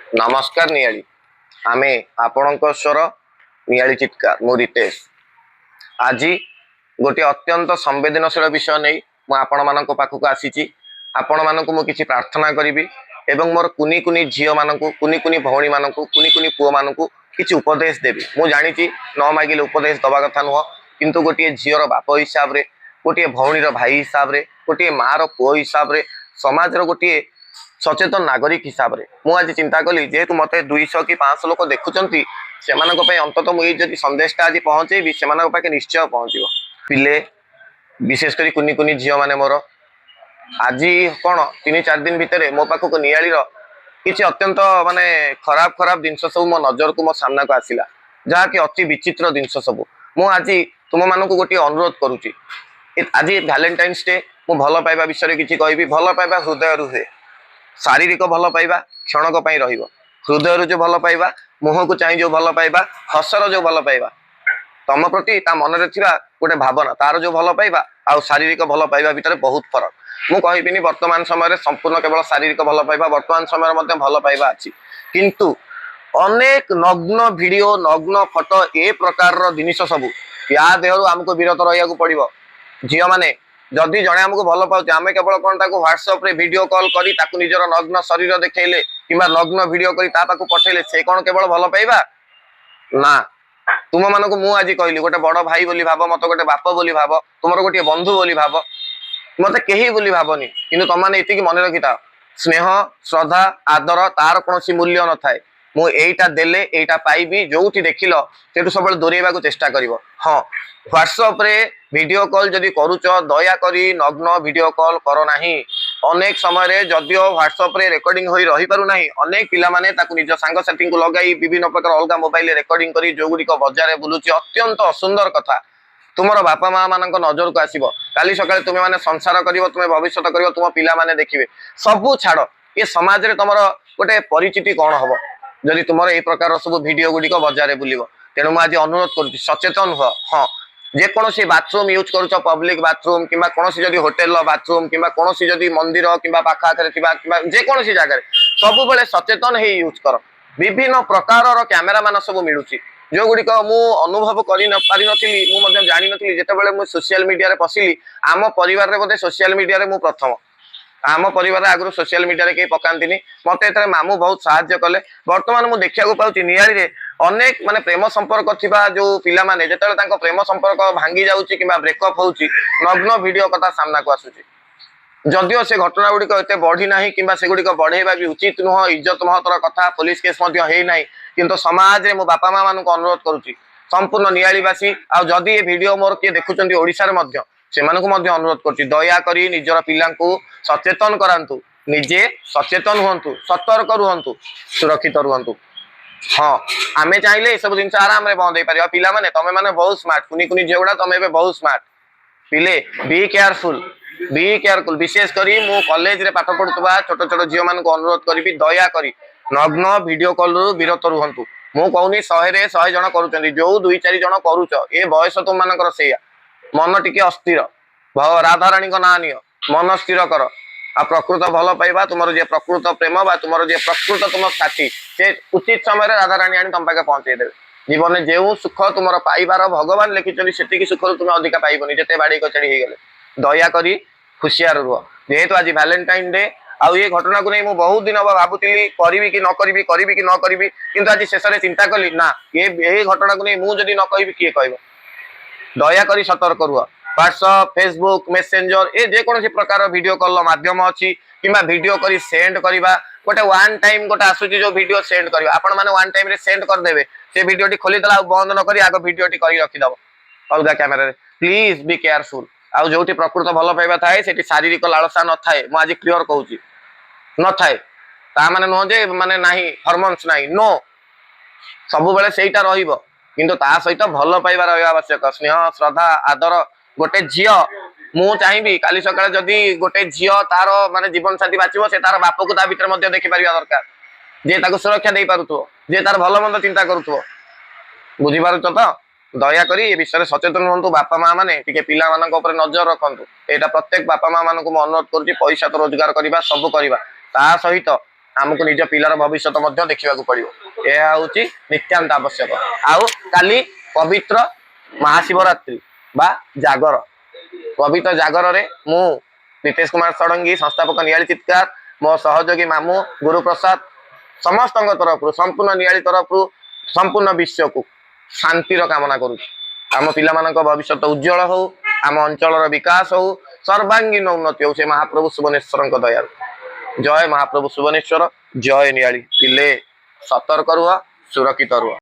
नमस्कार नियाली आमे आपणक स्वर नियाली चित्कार मु रितेश आज गोटे अत्यंत संवेदनशील विषय नहीं आपण मानक पाखक आसी आपण मानक मु किछि प्रार्थना करी एवं मोर कुनी कुनी झील मानक कुनी कुनी भौणी मानक कुनी कुनी पुओ मानक किछि उपदेश देवी मु जानी न मागिले उपदेश दवा कथा नुह किंतु गोटे झीर बाप हिसाब रे गोटे भौणीर भाई हिसाब रे गोटे मार पुओ हिसाब रे समाजर गोटे सचेतन नागरिक हिसाब से मुझे चिंता कली जेहेतु मत 200 कि 500 लोक देखुंट से अंततः मुझे संदेशटा आज पहुँचेबी से पाखे निश्चय पहुँच पिले विशेषकर कुनी कुनी झील मैंने मोर आज कौन 3-4 दिन भितर मो पाखक नियाली किसी अत्यंत माने खराब खराब जिनस सब मो नजर को मो सामना को आसला जहाँकि अति विचित्र जिनस सब मुझे तुम मानक गोटे अनुरोध करुच्ची आज वैलेंटाइन्स डे मु भल पाइबा विषय किसी कहि भल पाइबा हृदय हुए शारीरिक भल पाइबा क्षणक हृदय जो भल पाइबा मुह को चाह जो भल पाइबा हसर जो भल पाइबा तम प्रति ता मन में गोटे भावना तार जो भल पाइबा आ शारीरिक भल पाइबा भितर बहुत फरक मु कहबिनी वर्तमान समय संपूर्ण केवल शारीरिक भल पाइबा वर्तमान समय भल पाइबा अच्छी किंतु अनेक नग्न वीडियो नग्न फोटो ए प्रकार जिनिस सबू या देहरु आमको विरत रहा पड़ो झील मैंने जदि जड़े आमको भल पाचे आम केवल कौन व्हाट्सएप रे वीडियो कॉल करी ताकू निजर नग्न शरीर देखले कि नग्न वीडियो करी ता पाखु पठेले से कौन केवल भल पाइबा ना तुम मानक मु आज कहली गोटे बड़ भाई बोली भाव मत गोटे बाप बोली भाव तुमर गोटे बंधु बोली भाव मत कहीं बोली भावनी किंतु तुम मैंने ये मन रखी था स्नेह श्रद्धा आदर तार कौन मूल्य न थाए मु एटा देले एटा पाइबी जो देखिल से सब दूरेबा चेष्टा कर हाँ व्हाट्सएप रे वीडियो कॉल जदि करुच दया करी नग्न वीडियो कॉल कर नाही अनेक समय रे जदियो व्हाट्सएप रे रेकर्डिंग होई रही पारु नाही अनेक पिला माने ताकु निज सांग साथी को लगाई विभिन्न प्रकार अलग मोबाइल रेकर्डिंग करी जो गुडी को बजार बुलुची अत्यंत असुंदर कथा तुमर बापा माँ मान नजर को आसब काली सकाଳେ तुम मैंने संसार कर तुम भविष्य कर तुम पिला माने देखिए सबू छाड़ ये समाज रे तुमर गोटे परिचिति कौन हम जदि तुम ये प्रकार सब वीडियो गुड़िक बजार बुल तेणु मुझे आज अनुरोध कर सचेतन हुआ हाँ जेकोसी बाथरूम यूज करुच पब्लिक बाथरूम कि कौन जदि होटेल बाथरूम कि कौन जदि मंदिर कि पाखाखे जेकोसी जगह सब बेले सचेतन हो यूज कर विभिन्न प्रकार कैमेरा मान सब मिलूँ जो गुड़िक मु अनुभव कर जानी नी जिते मुझे सोशल मीडिया पशिली आम परिवार बोधे सोशल मीडिया मु प्रथम आम परिवार आगु सोशल मीडिया कहीं पकाती मत ए मामू बहुत साहाय्य कले बर्तमान मुझे देखा पाऊँ नियाली अनेक माने प्रेम संपर्क थिबा जो पिला माने जेतेले तांको प्रेम संपर्क भांगी जाउची किबा ब्रेकअप होउची नग्न वीडियो कथा सामना को आसुची जदियो से घटना गुड़िक एते बढ़ी नाही किबा से गुड़िक बढ़ेबा भी उचित नुह इज्जत महतर कथा पुलिस केस मध्य हेई नाही किंतु समाज रे मो बापा माँ मानक अनुरोध करूची संपूर्ण नियालीवासी आ जदि ये वीडियो मोर किए देखुचंती ओडिसा रे मध्य से मानकु मध्य अनुरोध करूची दया करी निजर पिलांकु सचेतन करांतु निजे सचेतन हुंतु सतर्क रुहंतु सुरक्षित रुहंतु हाँ आम चाहिए सब जिन आराम बंद हो पार पिला माने तमे माने बहुत स्मार्ट कुनी कुनी झील गुड़ा तुम बहुत स्मार्ट पिले बी केयरफुल विशेष करी मु कॉलेज रे पाठ पढ़ुवा छोट छोट झील मान अनुरोध करी दया करी नग्न वीडियो कॉल रु विरत रुहंतु मु कहूनी 100 जन करुचंदी जो 2-4 जन करुच ए बयस तुम मानकर सेया मन टिके अस्थिर राधाराणी ना नियो मन स्थिर कर आ प्रकृत भल पाइबा तुम जे प्रकृत प्रेम बा तुम जे प्रकृत तुम साथी से उचित समय राधाराणी आनी तुम पाखे पहुंचे देवे जीवन में जो सुख तुम पाइबार भगवान लिखिं से सुख तुम अधिका पाइबनी जिते बाड़ी कचड़ी हो गले दया करी खुशियार रुह जेहेतु आज वैलेंटाइन डे आउ ये घटना को नहीं मुझे बहुत दिन हम भावुली करी कि न करी किंतु आज शेष में चिंता कली ना ये घटना को नहीं मुझे न कहि किए कह दया करी सतर्क रुह व्हाट्सअप फेसबुक मेसेंजर ये जेकोसी प्रकार वीडियो कॉल माध्यम अच्छी कि वीडियो करी सेंड करवा गोटे वन टाइम गोटे आसूची जो वीडियो सेंड करवा आपण मैंने वन टाइम सेंड करदे से वीडियो खोलीदेला बंद न करी आग वीडियो कर रखीदब अलग कैमेरा प्लीज बी केयरफुल आउ जो प्रकृत भल पाइबा थाए से शारीरिक लालसा न थाए मुझे आज क्लीयर कहूँ न थाए ता माने नुह जे माने नाही हॉर्मोन्स नाही नो सब बेले सेटा रहिबो किंतु ता सहित भल पाइबा रहिबा आवश्यक स्नेह श्रद्धा आदर गोटे झील मु चाहिए काली सकाଳେ जदि गोटे झील तार माने जीवन साथी बाछिबो से तार बाप को ता भीतर मध्य देखि पारिबा दरकार जे ताको सुरक्षा दे पारुथो जे तार भल मंद चिंता करूथो बुझी पारुछ तो दया करी ए विषय सचेतन हुंतु बापा माँ माने टिके पिला मानक ऊपर नजर रखंतु एटा प्रत्येक बापा माँ मानक मु अनुरोध करूची पैसा तो रोजगार करबा सब करबा ता सहित आमको निज पिलार भविष्य देखा पड़ो। यह हूँ नित्यांत आवश्यक। आउ काली पवित्र महाशिवरात्रि बा जागर पवित्र जागर रे मु नितेश कुमार षडंगी संस्थापक नियाली चित्कार मो सहयोगी मामू गुरुप्रसाद समस्त तरफ संपूर्ण नियाली तरफ संपूर्ण विश्व को शांतिर कामना करुँ। आम पिला भविष्य उज्जवल हो, आम अंचल विकास हो, सर्वांगीन उन्नति हो से महाप्रभु सुवनेश्वर दया। जय महाप्रभु सुवनेश्वर, जय नियाली। पिले सतर्क रुह, सुरक्षित रुह।